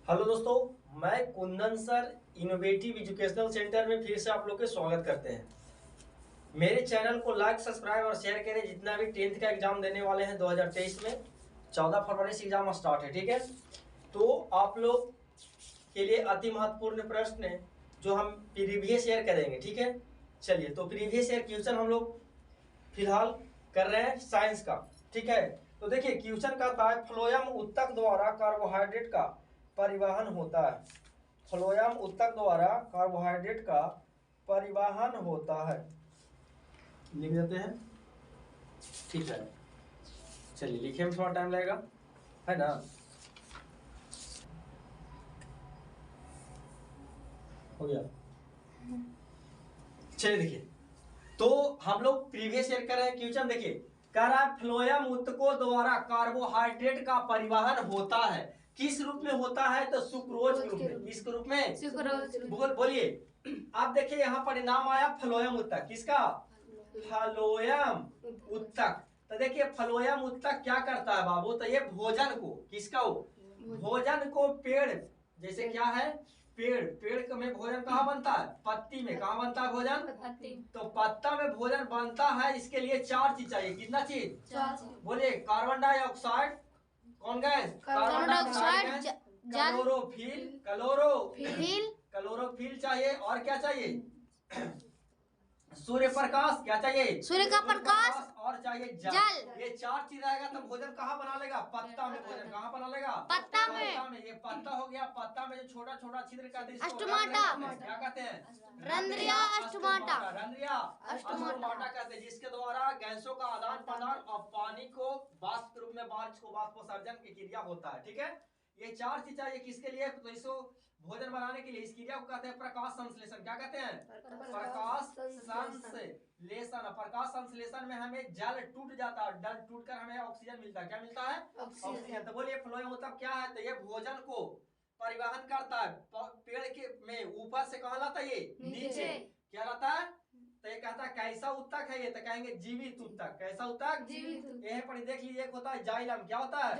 Hello दोस्तों, मैं Kundan sir innovative educational centre में फिर से आप लोग के स्वागत करते हैं। मेरे चैनल को लाइक सब्सक्राइब और शेयर करें। जितना भी 10th का एग्जाम देने वाले हैं 2023 में 14 फरवरी से एग्जाम स्टार्ट है, ठीक है। तो आप लोग के लिए अति महत्वपूर्ण प्रश्न है जो हम प्रीवियस ईयर करेंगे, ठीक है। चलिए, तो प्रीवियस ईयर क्वेश्चन हम लोग फिलहाल कर रहे हैं साइंस का, ठीक है। तो देखिए, क्वेश्चन कहता है फ्लोएम उत्तक द्वारा कार्बोहाइड्रेट का परिवहन होता है। फ्लोएम उत्तक द्वारा कार्बोहाइड्रेट का परिवहन होता है, लिख देते हैं, ठीक है। चलिए, लिखे में थोड़ा टाइम लगेगा, है ना। हो गया। चलिए देखिए, तो हम लोग प्रीवियस ईयर कर रहे हैं क्वेश्चन। देखिए, कह रहा है फ्लोएम उत्तकों द्वारा कार्बोहाइड्रेट का परिवहन होता है। किस रूप में होता है? तो सुक्रोज के रूप में। किस रूप में? सुक्रोज। बोलिए। आप देखिए, यहाँ पर नाम आया फ्लोएम उत्तक। किसका? फ्लोएम उत्तक। तो देखिए, फ्लोएम उत्तक क्या करता है बाबू? तो ये भोजन को, किसका हो? भोजन को पेड़, जैसे क्या है, पेड़ में भोजन कहाँ बनता है? पत्ती में। कहाँ बनता है भोजन? तो पत्ता में भोजन बनता है। इसके लिए 4 चीज चाहिए। कितना चीज? बोलिए। कार्बन डाइऑक्साइड, कौन गैस? कार्बन डाइऑक्साइड, क्लोरोफिल चाहिए। और क्या चाहिए? सूर्य प्रकाश। क्या चाहिए? सूर्य का प्रकाश। और चाहिए जल। ये 4 चीज रहेगा तो भोजन कहाँ बना लेगा? पत्ता में। भोजन कहाँ बना लेगा? पत्ता में। ये पत्ता हो गया। पत्ता में जो छोटा छोटा छिद्र कहते हैं, क्या कहते हैं? रंध्रिया अस्टोमाटा। रंध्रिया अस्टोमाटा कहते हैं, जिसके द्वारा गैसों का आदान प्रदान और पानी को वाष्प रूप में बारिश को वाष्पोत्सर्जन की क्रिया होता है, ठीक है। ये 4 चीज चाहिए किसके लिए? तो इसको भोजन बनाने के लिए। इस क्रिया को कहते हैं प्रकाश संश्लेषण। क्या कहते हैं? प्रकाश संश्लेषण। प्रकाश संश्लेषण में हमें जल टूट जाता है, जल टूटकर हमें ऑक्सीजन मिलता है। क्या मिलता है? ऑक्सीजन। तो बोलिए, फ्लोएम मतलब क्या है? तो ये भोजन को परिवहन करता है पेड़ के में ऊपर से। कहाँ लाता है? ये नीचे। क्या लाता है? तो ये कहता है कैसा उत्तक है ये? तो कहेंगे जीवित उत्तक। कैसा उत्तक? जीवित। यहीं पर देख लीजिए, एक होता है जाइलम। क्या होता है?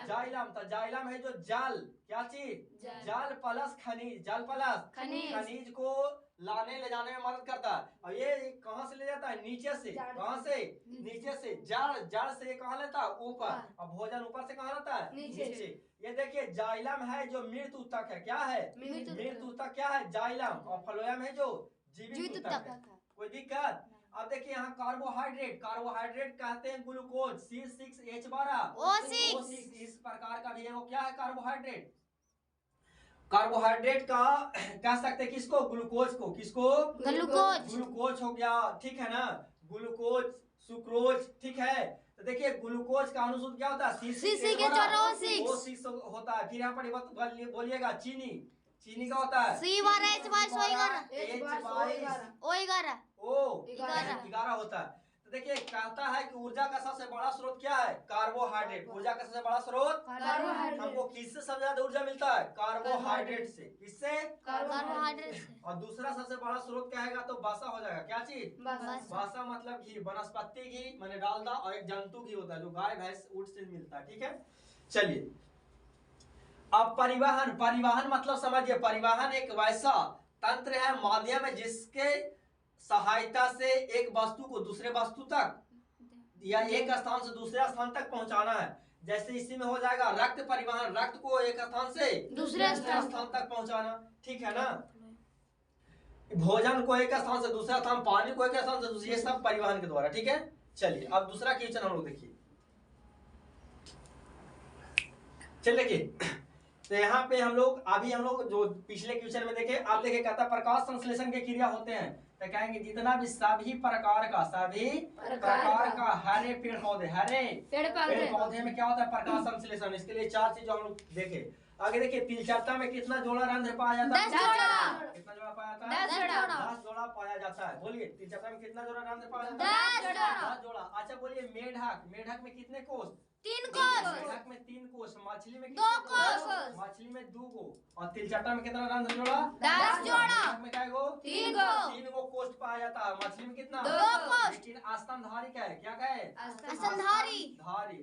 जाइलम। तो जाइलम है जो जल, क्या चीज? जल प्लस खनिज। जल प्लस खनिज को लाने ले जाने में मदद करता है। और ये कहां से ले जाता है? नीचे से। कहां से? नीचे से। जड़ से ये कहां लेता है? ऊपर। और भोजन ऊपर से कहां लाता है? नीचे। ये देखिए, जाइलम है जो मृत उत्तक है। क्या है? मृत उत्तक। क्या है? जाइलम। और फ्लोएम है जो जीवित उत्तक है। कोई दिक्कत? अब देखिए, यहाँ कार्बोहाइड्रेट कहते हैं ग्लूकोज, C6H12 O6। इस प्रकार का भी है वो। क्या है? कार्बोहाइड्रेट। कार्बोहाइड्रेट का कह सकते हैं किसको? ग्लूकोज को। किसको? ग्लूकोज हो गया, ठीक है ना। ग्लूकोज, सुक्रोज, ठीक है। तो देखिए, ग्लूकोज का अनुसूत्र क्या होता है? C6H12O6 होता है। फिर यहाँ पर बोलिएगा चीनी। चीनी का होता है C12H11 होता है। तो देखिए, कहता है कि ऊर्जा का सबसे बड़ा स्रोत क्या है? कार्बोहाइड्रेट। ऊर्जा का सबसे बड़ा स्रोत कार्बोहाइड्रेट। हमको किससे सबसे ज्यादा ऊर्जा मिलता है? कार्बोहाइड्रेट से। किससे? कार्बोहाइड्रेट से। और दूसरा सबसे बड़ा स्रोत क्या है? तो वसा हो जाएगा। क्या चीज? वसा मतलब घी, वनस्पति घी माने डालडा। और एक जंतु घी होता है जो गाय भैंस ऊंट से मिलता है, ठीक है। चलिए, अब परिवहन मतलब समझिए, परिवहन एक वैसा तंत्र है, माध्यम है, जिसके सहायता से एक वस्तु को दूसरे वस्तु तक या एक स्थान से दूसरे स्थान तक पहुंचाना है। जैसे इसी में हो जाएगा रक्त परिवहन, रक्त को एक स्थान से दूसरे स्थान तक पहुंचाना, ठीक है ना। भोजन को एक स्थान से दूसरा स्थान, पानी को एक स्थान से दूसरे, सब परिवहन के द्वारा, ठीक है। चलिए, अब दूसरा क्वेश्चन हम लोग देखिए। चलिए, तो यहाँ पे हम लोग जो पिछले क्वेश्चन में देखे, आप देखे कहता प्रकाश संश्लेषण के क्रिया होते हैं। तो कहेंगे जितना भी सभी प्रकार का हरे पेड़ पौधे में क्या होता है? प्रकाश संश्लेषण। इसके लिए 4 चीज हम लोग देखे। आगे देखिए, तिलचट्टा में कितना जोड़ा रंध्र पाया जाता है? 10 जोड़ा। कितना जोड़ा पाया जाता है? 10 जोड़ा पाया जाता है। बोलिए, तिलचट्टा में कितना जोड़ा रंध्र पाया जाता है? 10 जोड़ा। अच्छा, बोलिए मेढक में कितने कोष? 3 कोस, मेढक में 3 कोस, मछली में 2 कितने कोस, मछली में 2 गो, और तिलचट्टा में कितना रंध्र जोड़ा? 10 जोड़ा, मेढक में क्या गो? 3 गो, 3 गो कोष्ठ पाया जाता है। मछली में कितना? 2 कोष्ठ। लेकिन स्तनधारी क्या है? क्या है? स्तनधारी, धारी, धारी,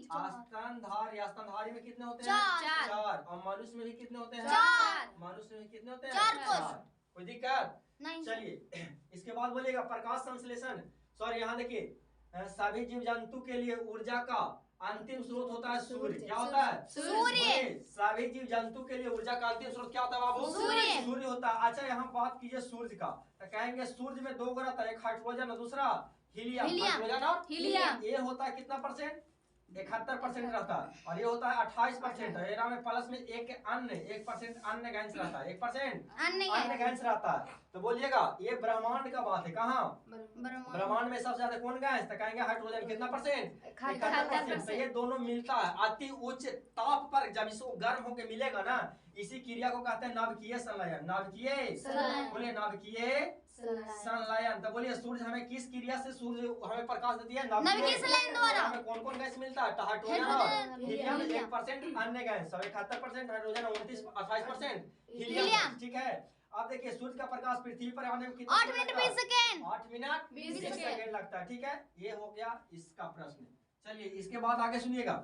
स्तनधारी, स्तनधारी में कितने होते हैं? 4, 4। और मनुष्य में भी कितने होते हैं? 4, मनुष्य में कितने होते हैं? 4 कोष। कोई दिक्कत? नहीं चलिए इसके बाद बोलिएगा प्रकाश संश्लेषण। सॉरी यहाँ देखिए, सभी जीव जंतु के लिए ऊर्जा का अंतिम स्रोत होता है सूर्य। क्या होता है? सूर्य। बोलिए, सभी जीव जंतु के लिए ऊर्जा का अंतिम स्रोत क्या होता है बाबू? सूर्य। सूर्य होता है। अच्छा यहाँ बात कीजिए सूर्य का, तो कहेंगे सूर्य में 2 रहता है, एक हाइड्रोजन और दूसरा हीलियम। हीलियम। हाइड्रोजन और हीलियम। ये होता है कितना परसेंट? 71% रहता है, और ये होता है 28%। एरा में प्लस में 1% अन्य गैस रहता है, 1% अन्य गैस रहता है। तो बोलिएगा ये ब्रह्मांड का बात है। कहाँ? ब्रह्मांड में सबसे ज्यादा कौन गैस? तो कहेंगे हाइड्रोजन। कितना परसेंट? 71%। तो ये दोनों मिलता है अति उच्च ताप पर, जब इसको गर्म होके मिलेगा ना, इसी क्रिया को कहते हैं नाभिकीय संलयन। नाभिकीय संलयन। बोलिए नाभिकीय संलयन। तो बोलिए सूर्य हमें किस क्रिया से सूर्य हमें प्रकाश देती है? नाभिकीय संलयन द्वारा। हमें कौन कौन गैस मिलता है? हाइड्रोजन और हीलियम 1% अन्य गैस, 71% हाइड्रोजन, 28% हीलियम। ठीक है। अब देखिए सूर्य का प्रकाश पृथ्वी पर आने में कितना 8 मिनट 20 सेकेंड, 8 मिनट 20 20 सेकेंड लगता है। ठीक है, ये हो गया इसका प्रश्न। चलिए इसके बाद आगे सुनिएगा,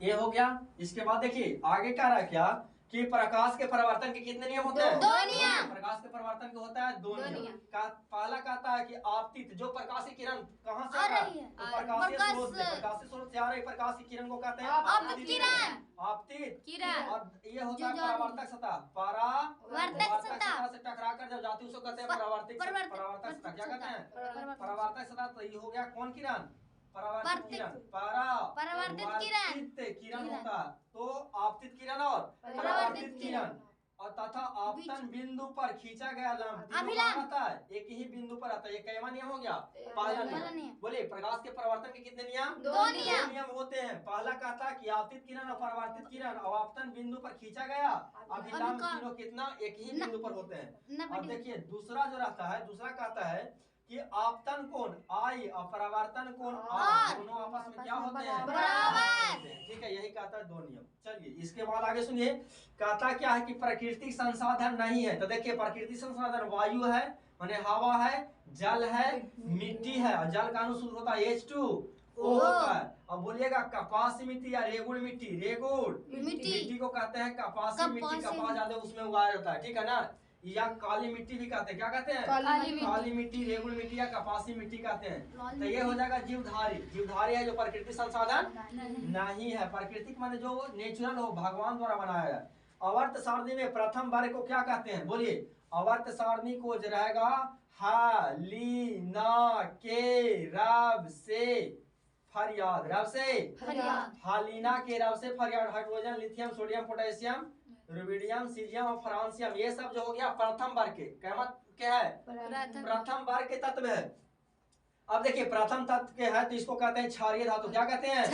ये हो गया। इसके बाद देखिए आगे क्या रहा, क्या कि प्रकाश के परिवर्तन के कितने नियम होते हैं? 2 नियम। प्रकाश के परिवर्तन के होता है 2 नियम। पहला कहता है कि आपतित, जो प्रकाशीय किरण कहाँ से आ आ रहा रही है? है। तो प्रकाशीय प्रकाश स्रोत से, प्रकाशीय स्रोत से आ रही प्रकाशीय किरण को कहते हैं आपतित किरण। आपतित किरण। और ये होता है जो जा रही। परावर्तक सतह। परावर्तक सतह से टकरा कर जब जाती है उसको कहते हैं परावर्तक सतह। क्या कहते हैं? परावर्तक सतह। तो ये हो गया कौन किरण? परावर्तित किरण। परावर्तित किरण। किरण होता है। तो आपतित किरण और परावर्तित किरण, और तथा आपतन बिंदु पर खींचा गया लंब अभिलंब आता है, एक ही बिंदु पर आता है। ये कैवा नियम हो गया? पहला नियम। बोलिए प्रकाश के परिवर्तन के कितने नियम? 2 नियम। नियम होते हैं। पहला कहता है कि आपतित किरण और परावर्तित किरण और आपतन बिंदु पर खींचा गया अभिलंब तीनों कितना एक ही बिंदु पर होते हैं। अब देखिए दूसरा जो रहता है, दूसरा कहता है कि आपतन कोण आई और परावर्तन कोण आर दोनों आपस में क्या होते हैं? बराबर। ठीक है, यही कहता है 2 नियम। चलिए इसके बाद आगे सुनिए, कहता क्या है कि प्राकृतिक संसाधन नहीं है। तो देखिए प्राकृतिक संसाधन वायु है, माने हवा है, जल है, मिट्टी है, और जल का अनुसूत्र होता है H2O होता है। अब बोलिएगा कपासी मिट्टी या रेगुड़ मिट्टी। रेगुड़ मिट्टी को कहते हैं कपासी मिट्टी। कपास ज्यादा उसमें उगाया जाता है, ठीक है ना। या काली मिट्टी भी कहते हैं। क्या कहते हैं? काली मिट्टी, रेगुड़ मिट्टी या कपासी मिट्टी कहते हैं। तो ये हो जाएगा जीवधारी। जीवधारी है जो प्राकृतिक संसाधन नहीं है। प्राकृतिक माने जो नेचुरल हो, भगवान द्वारा बनाया है। अवर्त सारणी में प्रथम वर्ग को क्या कहते हैं? बोलिए अवर्त सारणी को जो रहेगा हा ली ना के रब से फरियाद, रब से हालिना के रब से फरियाद। Hydrogen, lithium, sodium, potassium, rubidium, caesium और फ्रांसियम, ये सब जो हो गया प्रथम वर्ग के। क्या है? प्रथम वर्ग के तत्व है। अब देखिए प्रथम तत्व के है तो इसको कहते हैं क्षारीय धातु। क्या कहते हैं?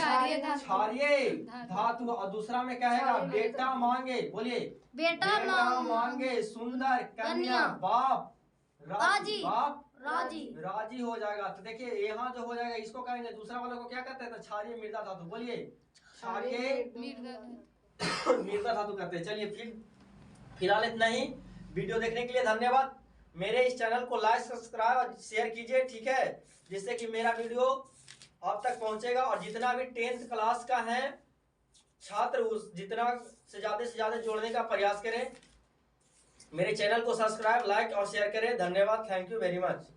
क्षारीय धातु। और दूसरा में क्या है? बेटा मांगे। बोलिए बेटा मांगे सुंदर कन्या बाप राजी। बाप राजी हो जाएगा। तो देखिए यहाँ जो हो जाएगा इसको कहेंगे, दूसरा वाले को क्या कहते हैं? तो क्षारीय मृदा धातु। बोलिए क्षारीय मृदा धातु कहते हैं। चलिए फिलहाल इतना ही। वीडियो देखने के लिए धन्यवाद। मेरे इस चैनल को लाइक, सब्सक्राइब और शेयर कीजिए, ठीक है, जिससे कि मेरा वीडियो आप तक पहुंचेगा। और जितना भी 10th क्लास का है छात्र उस जितना से ज्यादा जोड़ने का प्रयास करें। मेरे चैनल को सब्सक्राइब, लाइक और शेयर करें। धन्यवाद। Thank you very much.